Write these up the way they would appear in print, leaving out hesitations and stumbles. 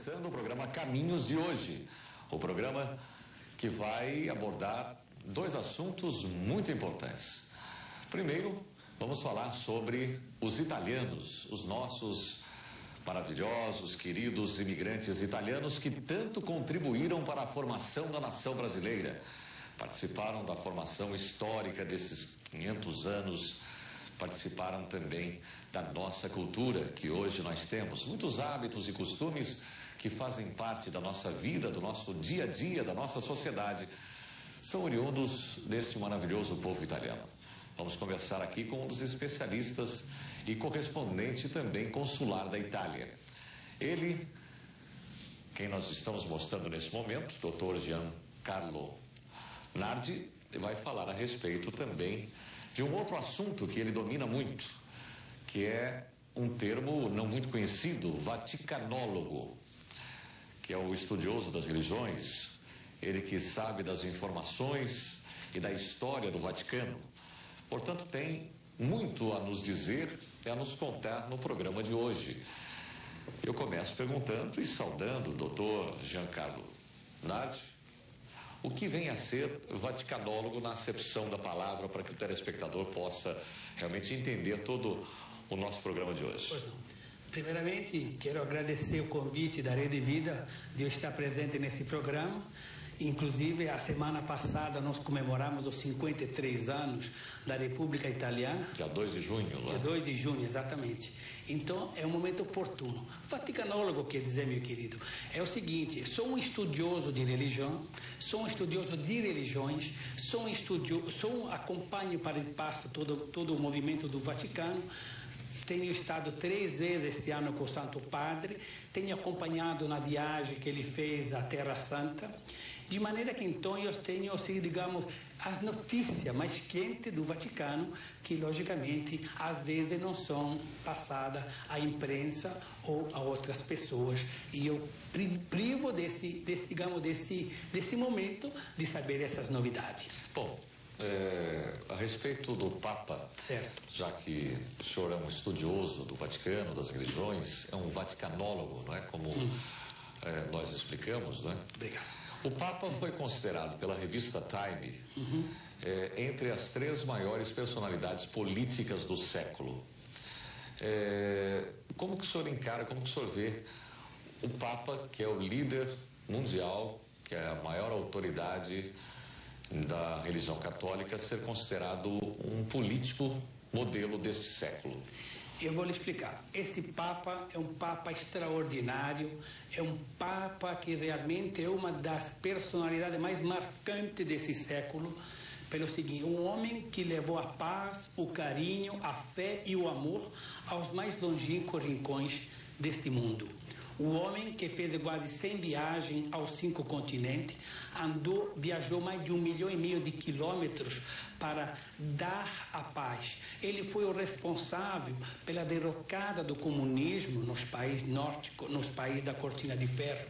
começando o programa Caminhos de hoje. O programa que vai abordar dois assuntos muito importantes. Primeiro, vamos falar sobre os italianos, os nossos maravilhosos, queridos imigrantes italianos que tanto contribuíram para a formação da nação brasileira. Participaram da formação histórica desses 500 anos, participaram também da nossa cultura que hoje nós temos. Muitos hábitos e costumes que fazem parte da nossa vida, do nosso dia a dia, da nossa sociedade, são oriundos deste maravilhoso povo italiano. Vamos conversar aqui com um dos especialistas e correspondente também consular da Itália. Ele, quem nós estamos mostrando nesse momento, Dr. Giancarlo Nardi, vai falar a respeito também de um outro assunto que ele domina muito, que é um termo não muito conhecido, vaticanólogo, que é o estudioso das religiões, ele que sabe das informações e da história do Vaticano. Portanto, tem muito a nos dizer e a nos contar no programa de hoje. Eu começo perguntando e saudando o doutor Giancarlo Nardi, o que vem a ser vaticanólogo na acepção da palavra, para que o telespectador possa realmente entender todo o nosso programa de hoje. Pois não. Primeiramente, quero agradecer o convite da Rede Vida de eu estar presente nesse programa. Inclusive, a semana passada nós comemoramos os 53 anos da República Italiana. Dia 2 de junho, não é? Dia 2 de junho, exatamente. Então, é um momento oportuno. Vaticanólogo, quer dizer, meu querido, é o seguinte: sou um estudioso de religião, sou um estudioso de religiões, acompanho para e passo todo o movimento do Vaticano. Tenho estado 3 vezes este ano com o Santo Padre, tenho acompanhado na viagem que ele fez à Terra Santa, de maneira que então eu tenho, assim, digamos, as notícias mais quentes do Vaticano, que logicamente às vezes não são passadas à imprensa ou a outras pessoas, e eu privo desse momento de saber essas novidades. Bom, a respeito do Papa, certo, já que o senhor é um estudioso do Vaticano, das religiões, é um vaticanólogo, não é? Como nós explicamos, não é? Obrigado. O Papa foi considerado pela revista Time entre as 3 maiores personalidades políticas do século. Como que o senhor encara, como que o senhor vê o Papa, que é o líder mundial, que é a maior autoridade da religião católica, ser considerado um político modelo deste século? Eu vou lhe explicar. Esse Papa é um Papa extraordinário, é um Papa que realmente é uma das personalidades mais marcantes desse século, pelo seguinte: um homem que levou a paz, o carinho, a fé e o amor aos mais longínquos rincões deste mundo. O homem que fez quase 100 viagens aos 5 continentes, viajou mais de 1,5 milhão de quilômetros para dar a paz. Ele foi o responsável pela derrocada do comunismo nos países nórdicos, nos países da Cortina de Ferro.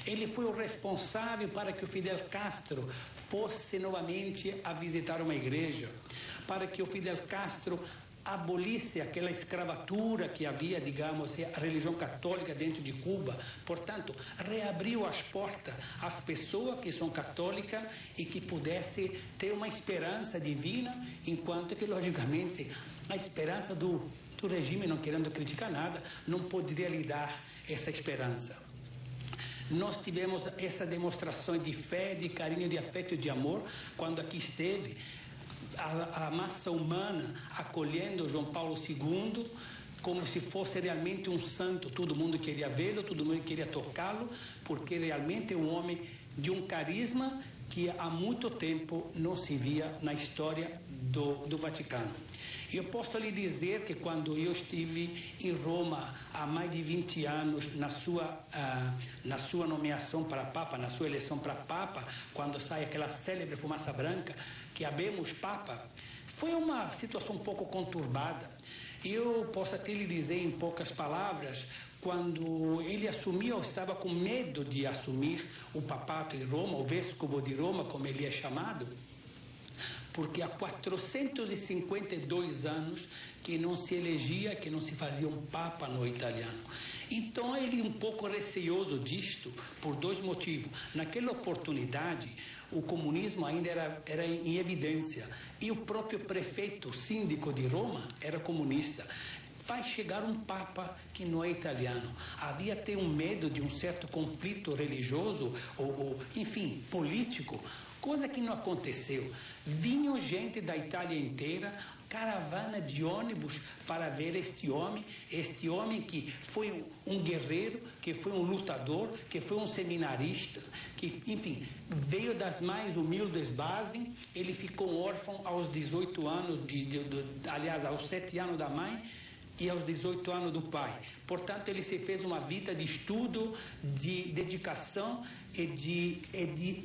Ele foi o responsável para que o Fidel Castro fosse novamente a visitar uma igreja, para que o Fidel Castro abolisse aquela escravatura que havia, digamos, a religião católica dentro de Cuba. Portanto, reabriu as portas às pessoas que são católicas e que pudessem ter uma esperança divina, enquanto que, logicamente, a esperança do regime, não querendo criticar nada, não poderia lhe dar essa esperança. Nós tivemos essa demonstração de fé, de carinho, de afeto e de amor quando aqui esteve a massa humana acolhendo João Paulo II como se fosse realmente um santo. Todo mundo queria vê-lo, todo mundo queria tocá-lo, porque realmente é um homem de um carisma que há muito tempo não se via na história do Vaticano. Eu posso lhe dizer que quando eu estive em Roma há mais de 20 anos na sua nomeação para Papa, na sua eleição para Papa, quando sai aquela célebre fumaça branca que habemos Papa, foi uma situação um pouco conturbada. Eu posso até lhe dizer em poucas palavras, quando ele assumiu, eu estava com medo de assumir o papato em Roma, o vescovo de Roma, como ele é chamado, porque há 452 anos que não se elegia, que não se fazia um papa no italiano. Então ele um pouco receoso disto, por dois motivos. Naquela oportunidade, o comunismo ainda era em evidência, e o próprio prefeito, síndico de Roma, era comunista. Vai chegar um papa que não é italiano. Havia até um medo de um certo conflito religioso, enfim, político, coisa que não aconteceu. Vinham gente da Itália inteira, caravana de ônibus para ver este homem que foi um guerreiro, que foi um lutador, que foi um seminarista, que, enfim, veio das mais humildes bases. Ele ficou órfão aos 18 anos, aliás, aos 7 anos da mãe, e aos 18 anos do pai. Portanto, ele se fez uma vida de estudo, de dedicação e de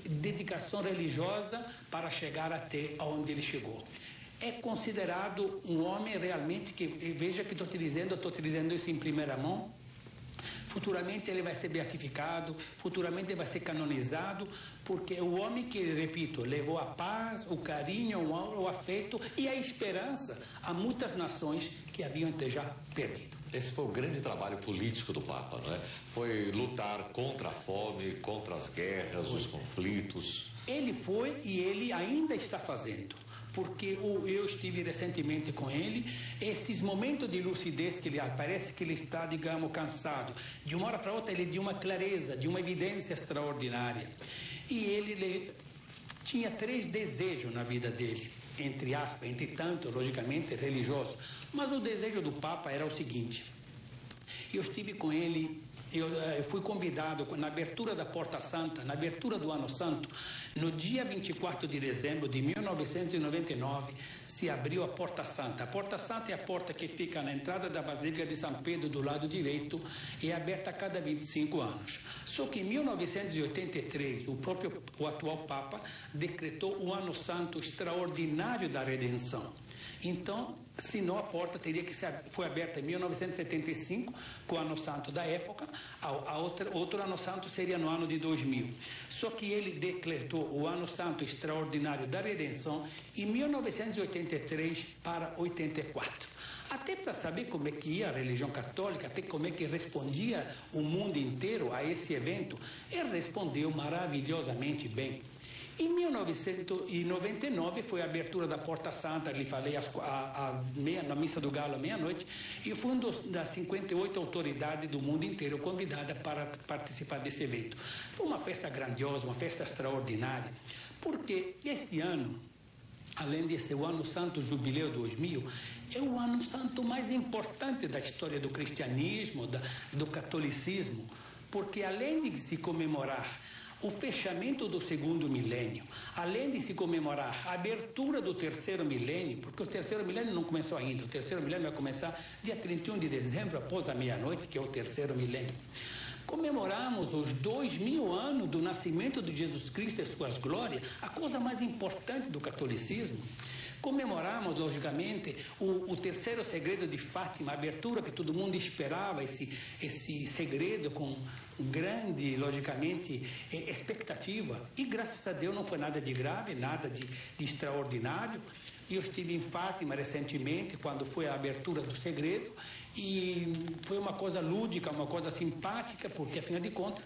dedicação religiosa para chegar até onde ele chegou. É considerado um homem realmente que, veja que estou utilizando isso em primeira mão. Futuramente ele vai ser beatificado, futuramente ele vai ser canonizado, porque o homem que, repito, levou a paz, o carinho, o afeto e a esperança a muitas nações que haviam até já perdido. Esse foi o grande trabalho político do Papa, não é? Foi lutar contra a fome, contra as guerras, os conflitos. Ele foi e ele ainda está fazendo. Porque eu estive recentemente com ele, estes momentos de lucidez que ele parece que ele está, digamos, cansado. De uma hora para outra ele de uma clareza, de uma evidência extraordinária. E ele tinha 3 desejos na vida dele, entre aspas, entre tanto, logicamente, religioso. Mas o desejo do Papa era o seguinte: eu estive com ele. Eu fui convidado na abertura da Porta Santa, na abertura do Ano Santo, no dia 24 de dezembro de 1999, se abriu a Porta Santa. A Porta Santa é a porta que fica na entrada da Basílica de São Pedro, do lado direito, e é aberta a cada 25 anos. Só que em 1983, o atual Papa decretou o Ano Santo extraordinário da redenção. Então, senão a porta teria que ser, foi aberta em 1975, com o Ano Santo da época, outro Ano Santo seria no ano de 2000. Só que ele decretou o Ano Santo extraordinário da redenção em 1983 para 84. Até para saber como é que ia a religião católica, até como é que respondia o mundo inteiro a esse evento, ele respondeu maravilhosamente bem. Em 1999 foi a abertura da Porta Santa, lhe falei na Missa do Galo à meia-noite, e fui uma das 58 autoridades do mundo inteiro convidada para participar desse evento. Foi uma festa grandiosa, uma festa extraordinária, porque este ano, além de ser o Ano Santo Jubileu 2000, é o Ano Santo mais importante da história do cristianismo, do catolicismo, porque além de se comemorar o fechamento do 2º milênio, além de se comemorar a abertura do 3º milênio, porque o 3º milênio não começou ainda, o 3º milênio vai começar dia 31 de dezembro, após a meia-noite, que é o 3º milênio. Comemoramos os 2000 anos do nascimento de Jesus Cristo e suas glórias, a coisa mais importante do catolicismo. Comemoramos, logicamente, o 3º segredo de Fátima, a abertura que todo mundo esperava, esse segredo com grande, logicamente, expectativa. E, graças a Deus, não foi nada de grave, nada de extraordinário. Eu estive em Fátima recentemente, quando foi a abertura do segredo, e foi uma coisa lúdica, uma coisa simpática, porque, afinal de contas,